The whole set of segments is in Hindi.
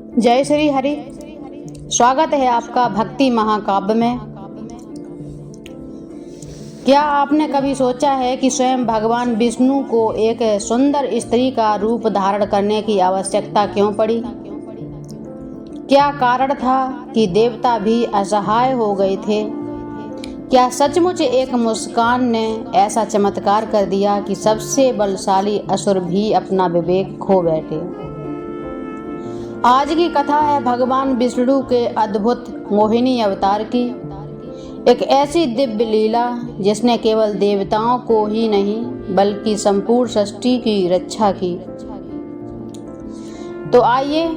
जय श्री हरि। स्वागत है आपका भक्ति महाकाव्य में। क्या आपने कभी सोचा है कि स्वयं भगवान विष्णु को एक सुंदर स्त्री का रूप धारण करने की आवश्यकता क्यों पड़ी? क्या कारण था कि देवता भी असहाय हो गए थे? क्या सचमुच एक मुस्कान ने ऐसा चमत्कार कर दिया कि सबसे बलशाली असुर भी अपना विवेक खो बैठे? आज की कथा है भगवान विष्णु के अद्भुत मोहिनी अवतार की, एक ऐसी दिव्य लीला जिसने केवल देवताओं को ही नहीं बल्कि संपूर्ण सृष्टि की रक्षा की। तो आइए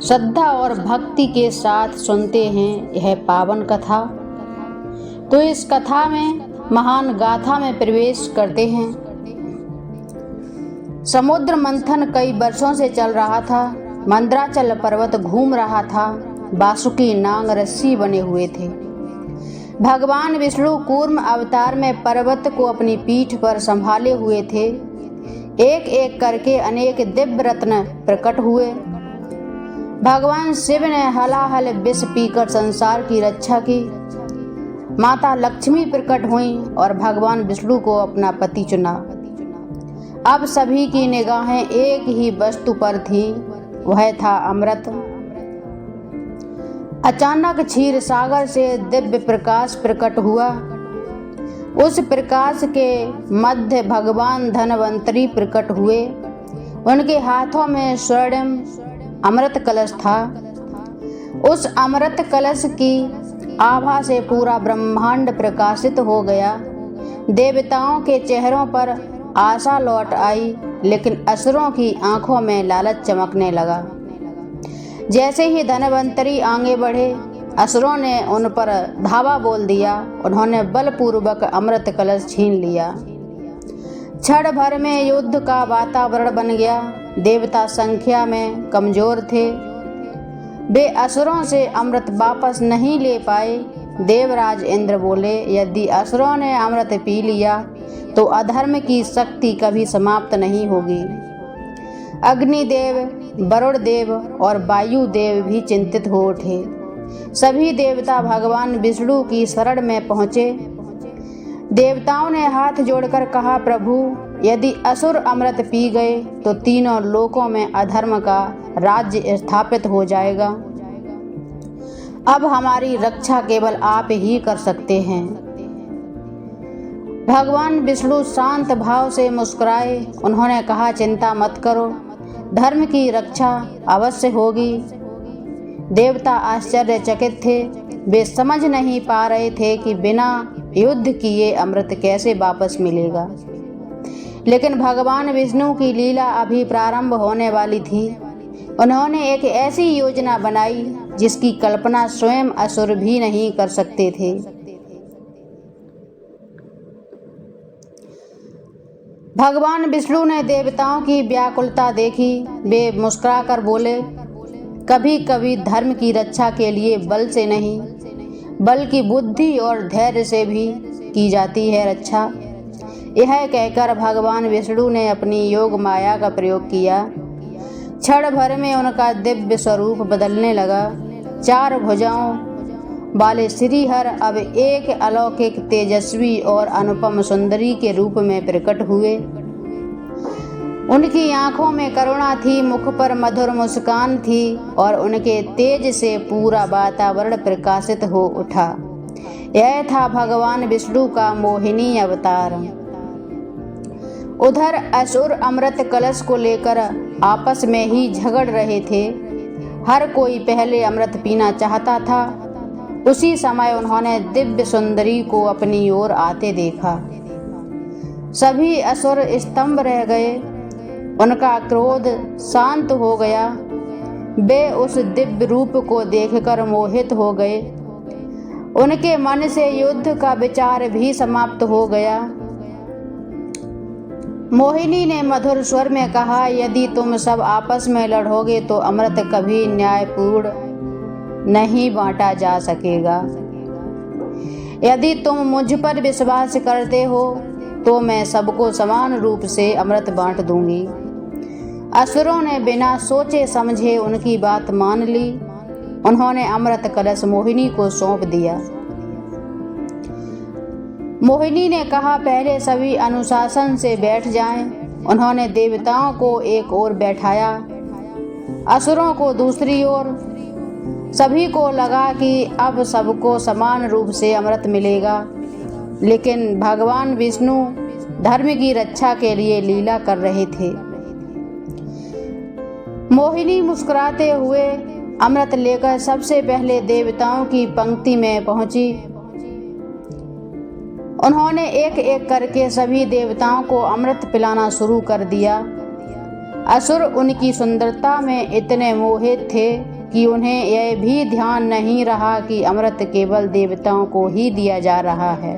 श्रद्धा और भक्ति के साथ सुनते हैं यह पावन कथा। तो इस कथा में महान गाथा में प्रवेश करते हैं। समुद्र मंथन कई वर्षों से चल रहा था। मंदराचल पर्वत घूम रहा था। बासुकी नाग रस्सी बने हुए थे। भगवान विष्णु कूर्म अवतार में पर्वत को अपनी पीठ पर संभाले हुए थे। एक एक करके अनेक दिव्य रत्न प्रकट हुए। भगवान शिव ने हलाहल विष पीकर संसार की रक्षा की। माता लक्ष्मी प्रकट हुई और भगवान विष्णु को अपना पति चुना। अब सभी की निगाहें एक ही वस्तु पर थी, वह था अमृत। अचानक क्षीर सागर से दिव्य प्रकाश प्रकट हुआ। उस प्रकाश के मध्य भगवान धनवंतरी प्रकट हुए। उनके हाथों में स्वर्णिम अमृत कलश था। उस अमृत कलश की आभा से पूरा ब्रह्मांड प्रकाशित हो गया। देवताओं के चेहरों पर आशा लौट आई, लेकिन असुरों की आंखों में लालच चमकने लगा। जैसे ही धनवंतरी आगे बढ़े, असुरों ने उन पर धावा बोल दिया। उन्होंने बलपूर्वक अमृत कलश छीन लिया। क्षण भर में युद्ध का वातावरण बन गया। देवता संख्या में कमजोर थे। वे असुरों से अमृत वापस नहीं ले पाए। देवराज इंद्र बोले, यदि असुरों ने अमृत पी लिया तो अधर्म की शक्ति कभी समाप्त नहीं होगी। अग्निदेव, वरुण देव और वायु देव भी चिंतित हो उठे। सभी देवता भगवान विष्णु की शरण में पहुँचे। देवताओं ने हाथ जोड़कर कहा, प्रभु, यदि असुर अमृत पी गए तो तीनों लोकों में अधर्म का राज्य स्थापित हो जाएगा। अब हमारी रक्षा केवल आप ही कर सकते हैं। भगवान विष्णु शांत भाव से मुस्कुराए। उन्होंने कहा, चिंता मत करो, धर्म की रक्षा अवश्य होगी। देवता आश्चर्यचकित थे। वे समझ नहीं पा रहे थे कि बिना युद्ध किए अमृत कैसे वापस मिलेगा। लेकिन भगवान विष्णु की लीला अभी प्रारंभ होने वाली थी। उन्होंने एक ऐसी योजना बनाई जिसकी कल्पना स्वयं असुर भी नहीं कर सकते थे। भगवान विष्णु ने देवताओं की व्याकुलता देखी। वे मुस्कुराकर बोले, कभी कभी धर्म की रक्षा के लिए बल से नहीं बल्कि बुद्धि और धैर्य से भी की जाती है रक्षा। यह कहकर भगवान विष्णु ने अपनी योग माया का प्रयोग किया। क्षण भर में उनका दिव्य स्वरूप बदलने लगा। 4 भुजाओं वाले श्रीहर अब एक अलौकिक, तेजस्वी और अनुपम सुंदरी के रूप में प्रकट हुए। उनकी आंखों में करुणा थी, मुख पर मधुर मुस्कान थी और उनके तेज से पूरा वातावरण प्रकाशित हो उठा। यह था भगवान विष्णु का मोहिनी अवतार। उधर असुर अमृत कलश को लेकर आपस में ही झगड़ रहे थे। हर कोई पहले अमृत पीना चाहता था। उसी समय उन्होंने दिव्य सुंदरी को अपनी ओर आते देखा। सभी असुर स्तंभ रह गए। उनका क्रोध शांत हो गया। वे उस दिव्य रूप को देखकर मोहित हो गए। उनके मन से युद्ध का विचार भी समाप्त हो गया। मोहिनी ने मधुर स्वर में कहा, यदि तुम सब आपस में लड़ोगे तो अमृत कभी न्यायपूर्ण नहीं बांटा जा सकेगा। यदि तुम मुझ पर विश्वास करते हो तो मैं सबको समान रूप से अमृत बांट दूंगी। असुरों ने बिना सोचे समझे उनकी बात मान ली। उन्होंने अमृत कलश मोहिनी को सौंप दिया। मोहिनी ने कहा, पहले सभी अनुशासन से बैठ जाएं। उन्होंने देवताओं को एक ओर बैठाया, असुरों को दूसरी ओर। सभी को लगा कि अब सबको समान रूप से अमृत मिलेगा, लेकिन भगवान विष्णु धर्म की रक्षा के लिए लीला कर रहे थे। मोहिनी मुस्कुराते हुए अमृत लेकर सबसे पहले देवताओं की पंक्ति में पहुंची। उन्होंने एक एक करके सभी देवताओं को अमृत पिलाना शुरू कर दिया। असुर उनकी सुंदरता में इतने मोहित थे कि उन्हें यह भी ध्यान नहीं रहा कि अमृत केवल देवताओं को ही दिया जा रहा है।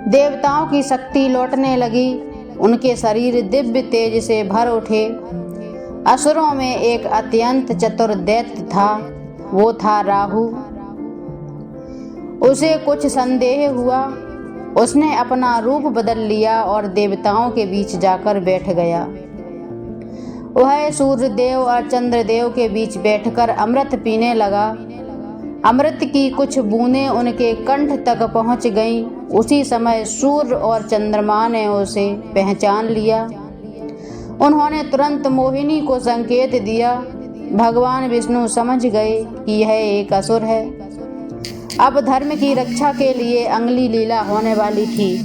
देवताओं की शक्ति लौटने लगी, उनके शरीर दिव्य तेज से भर उठे। असुरों में एक अत्यंत चतुर दैत्य था, वो था राहु। उसे कुछ संदेह हुआ। उसने अपना रूप बदल लिया और देवताओं के बीच जाकर बैठ गया। वह सूर्यदेव और चंद्रदेव के बीच बैठकर अमृत पीने लगा। अमृत की कुछ बूंदें उनके कंठ तक पहुंच गईं। उसी समय सूर्य और चंद्रमा ने उसे पहचान लिया। उन्होंने तुरंत मोहिनी को संकेत दिया। भगवान विष्णु समझ गए कि यह एक असुर है। अब धर्म की रक्षा के लिए अगली लीला होने वाली थी।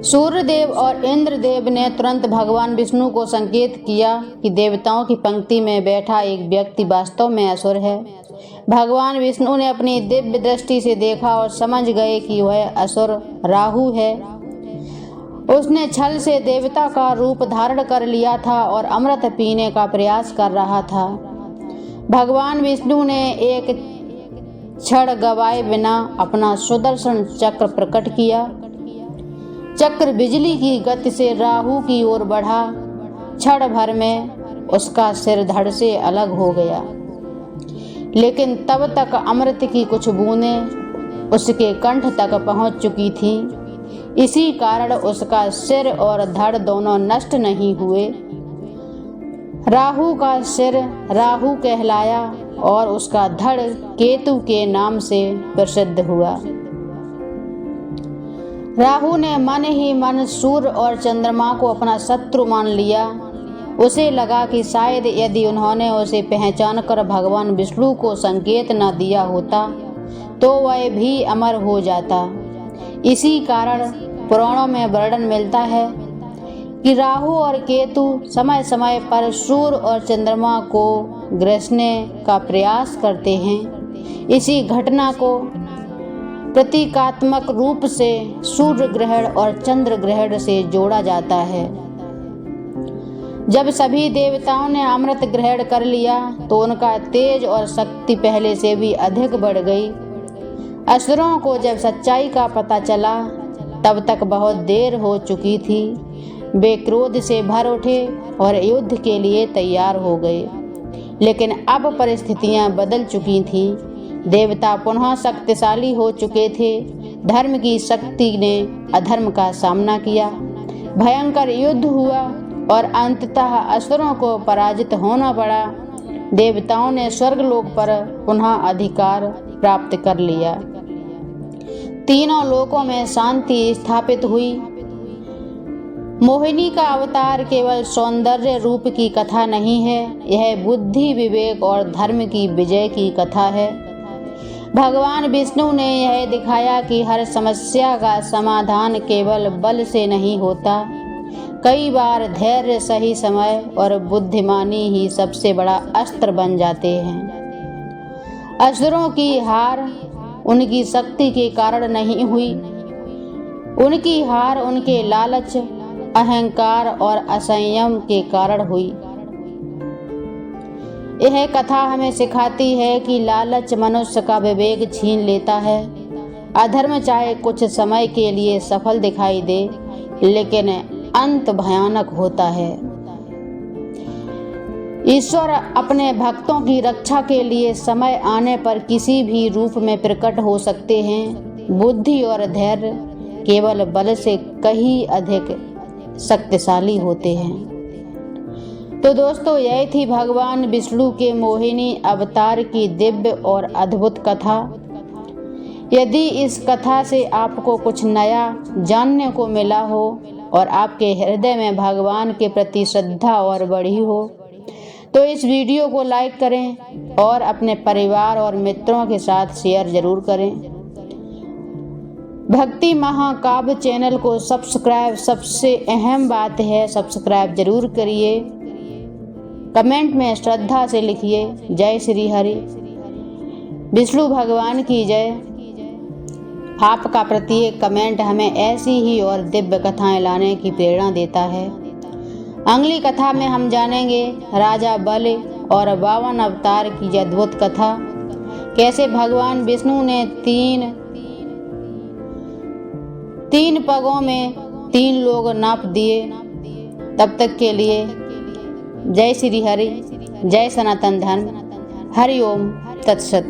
सूर्यदेव और इंद्रदेव ने तुरंत भगवान विष्णु को संकेत किया कि देवताओं की पंक्ति में बैठा एक व्यक्ति वास्तव में असुर है। भगवान विष्णु ने अपनी दिव्य दृष्टि से देखा और समझ गए कि वह असुर राहु है। उसने छल से देवता का रूप धारण कर लिया था और अमृत पीने का प्रयास कर रहा था। भगवान विष्णु ने एक क्षण गवाए बिना अपना सुदर्शन चक्र प्रकट किया। चक्र बिजली की गति से राहु की ओर बढ़ा। क्षण भर में उसका सिर धड़ से अलग हो गया, लेकिन तब तक अमृत की कुछ बूंदें उसके कंठ तक पहुंच चुकी थीं। इसी कारण उसका सिर और धड़ दोनों नष्ट नहीं हुए। राहु का सिर राहु कहलाया और उसका धड़ केतु के नाम से प्रसिद्ध हुआ। राहु ने मन ही मन सूर्य और चंद्रमा को अपना शत्रु मान लिया। उसे लगा कि शायद यदि उन्होंने उसे पहचान कर भगवान विष्णु को संकेत न दिया होता तो वह भी अमर हो जाता। इसी कारण पुराणों में वर्णन मिलता है कि राहु और केतु समय समय पर सूर्य और चंद्रमा को ग्रसने का प्रयास करते हैं। इसी घटना को प्रतीकात्मक रूप से सूर्य ग्रहण और चंद्र ग्रहण से जोड़ा जाता है। जब सभी देवताओं ने अमृत ग्रहण कर लिया तो उनका तेज और शक्ति पहले से भी अधिक बढ़ गई। असुरों को जब सच्चाई का पता चला तब तक बहुत देर हो चुकी थी। वे क्रोध से भर उठे और युद्ध के लिए तैयार हो गए, लेकिन अब परिस्थितियां बदल चुकी थीं। देवता पुनः शक्तिशाली हो चुके थे। धर्म की शक्ति ने अधर्म का सामना किया। भयंकर युद्ध हुआ और अंततः असुरों को पराजित होना पड़ा। देवताओं ने स्वर्गलोक पर पुनः अधिकार प्राप्त कर लिया। तीनों लोकों में शांति स्थापित हुई। मोहिनी का अवतार केवल सौंदर्य रूप की कथा नहीं है, यह बुद्धि, विवेक और धर्म की विजय की कथा है। भगवान विष्णु ने यह दिखाया कि हर समस्या का समाधान केवल बल से नहीं होता। कई बार धैर्य, सही समय और बुद्धिमानी ही सबसे बड़ा अस्त्र बन जाते हैं। असुरों की हार उनकी शक्ति के कारण नहीं हुई। उनकी हार उनके लालच, अहंकार और असंयम के कारण हुई। यह कथा हमें सिखाती है कि लालच मनुष्य का विवेक छीन लेता है। अधर्म चाहे कुछ समय के लिए सफल दिखाई दे, लेकिन अंत भयानक होता है। ईश्वर अपने भक्तों की रक्षा के लिए समय आने पर किसी भी रूप में प्रकट हो सकते हैं। बुद्धि और धैर्य, केवल बल से कहीं अधिक शक्तिशाली होते हैं। तो दोस्तों, यही थी भगवान विष्णु के मोहिनी अवतार की दिव्य और अद्भुत कथा। यदि इस कथा से आपको कुछ नया जानने को मिला हो और आपके हृदय में भगवान के प्रति श्रद्धा और बढ़ी हो, तो इस वीडियो को लाइक करें और अपने परिवार और मित्रों के साथ शेयर जरूर करें। भक्ति महाकाव्य चैनल को सब्सक्राइब, सबसे अहम बात है सब्सक्राइब जरूर करिए। कमेंट में श्रद्धा से लिखिए जय श्री हरि, विष्णु भगवान की जय। आपका प्रत्येक कमेंट हमें ऐसी ही और दिव्य कथाएं लाने की प्रेरणा देता है। अगली कथा में हम जानेंगे राजा बल और 52 अवतार की अद्भुत कथा, कैसे भगवान विष्णु ने तीन पगों में 3 लोग नाप दिए। तब तक के लिए जय श्री हरि, जय सनातन धर्म, हरि ओम तत्सत।